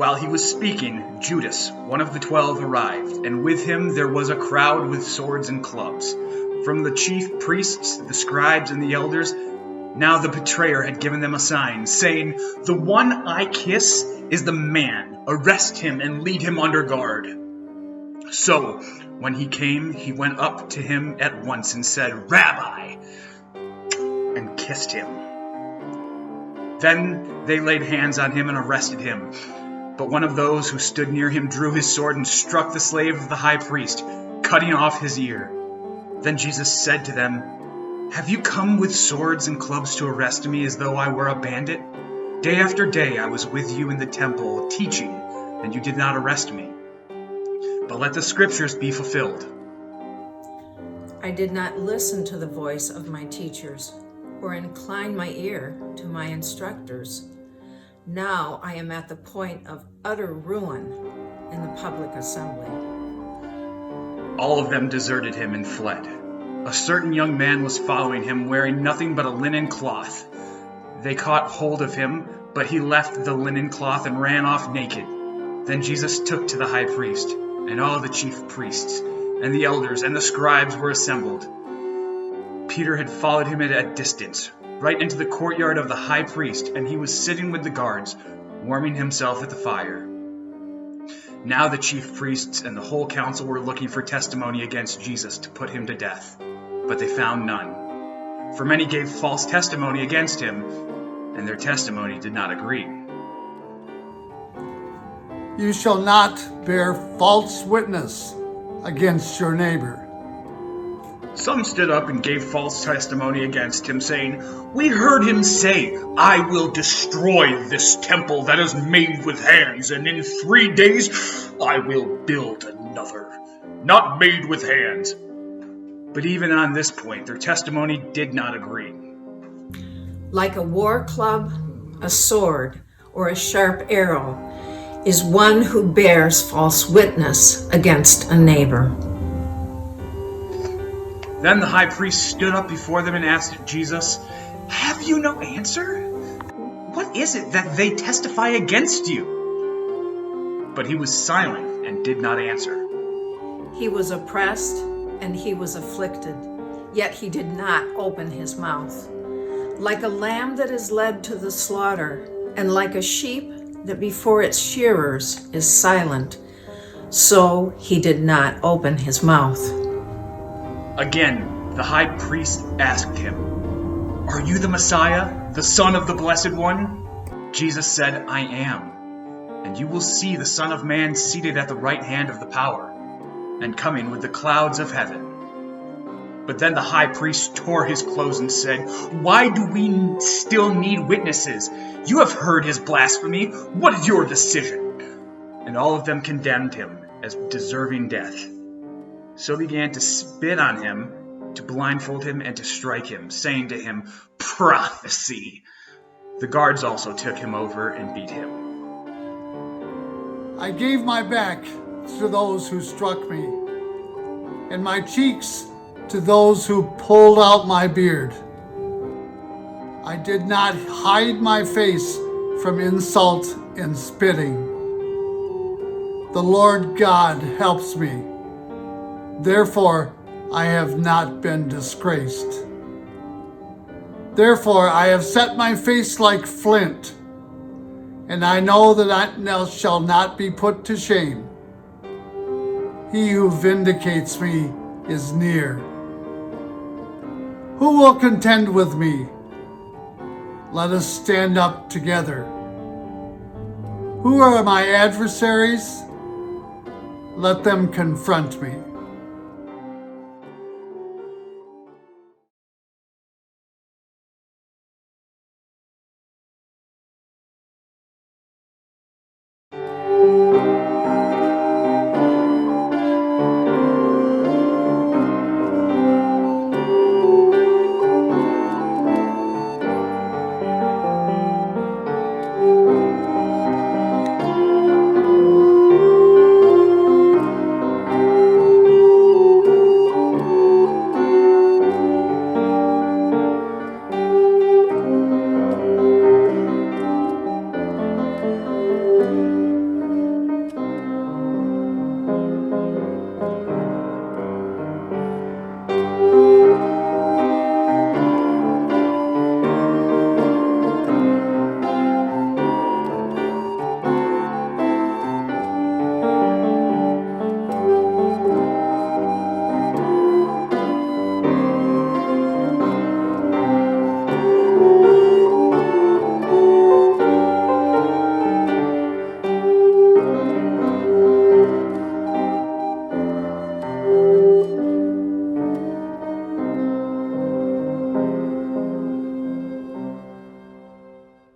While he was speaking, Judas, one of the 12, arrived, and with him there was a crowd with swords and clubs. From the chief priests, the scribes, and the elders, now the betrayer had given them a sign, saying, "The one I kiss is the man. Arrest him and lead him under guard." So, when he came, he went up to him at once and said, "Rabbi," and kissed him. Then they laid hands on him and arrested him. But one of those who stood near him drew his sword and struck the slave of the high priest, cutting off his ear. Then Jesus said to them, "Have you come with swords and clubs to arrest me as though I were a bandit? Day after day I was with you in the temple, teaching, and you did not arrest me. But let the scriptures be fulfilled." I did not listen to the voice of my teachers or incline my ear to my instructors. Now I am at the point of utter ruin in the public assembly. All of them deserted him and fled. A certain young man was following him, wearing nothing but a linen cloth. They caught hold of him, but he left the linen cloth and ran off naked. Then Jesus took to the high priest, and all the chief priests, and the elders, and the scribes were assembled. Peter had followed him at a distance, right into the courtyard of the high priest, and he was sitting with the guards, warming himself at the fire. Now the chief priests and the whole council were looking for testimony against Jesus to put him to death, but they found none. For many gave false testimony against him, and their testimony did not agree. You shall not bear false witness against your neighbor. Some stood up and gave false testimony against him, saying, "We heard him say, 'I will destroy this temple that is made with hands, and in 3 days I will build another, not made with hands.'" But even on this point, their testimony did not agree. Like a war club, a sword, or a sharp arrow is one who bears false witness against a neighbor. Then the high priest stood up before them and asked Jesus, "Have you no answer? What is it that they testify against you?" But he was silent and did not answer. He was oppressed and he was afflicted, yet he did not open his mouth. Like a lamb that is led to the slaughter, and like a sheep that before its shearers is silent, so he did not open his mouth. Again, the high priest asked him, "Are you the Messiah, the Son of the Blessed One?" Jesus said, "I am. And you will see the Son of Man seated at the right hand of the power, and coming with the clouds of heaven." But then the high priest tore his clothes and said, "Why do we still need witnesses? You have heard his blasphemy. What is your decision?" And all of them condemned him as deserving death. So began to spit on him, to blindfold him, and to strike him, saying to him, "Prophecy." The guards also took him over and beat him. I gave my back to those who struck me, and my cheeks to those who pulled out my beard. I did not hide my face from insult and spitting. The Lord God helps me. Therefore, I have not been disgraced. Therefore, I have set my face like flint, and I know that I shall not be put to shame. He who vindicates me is near. Who will contend with me? Let us stand up together. Who are my adversaries? Let them confront me.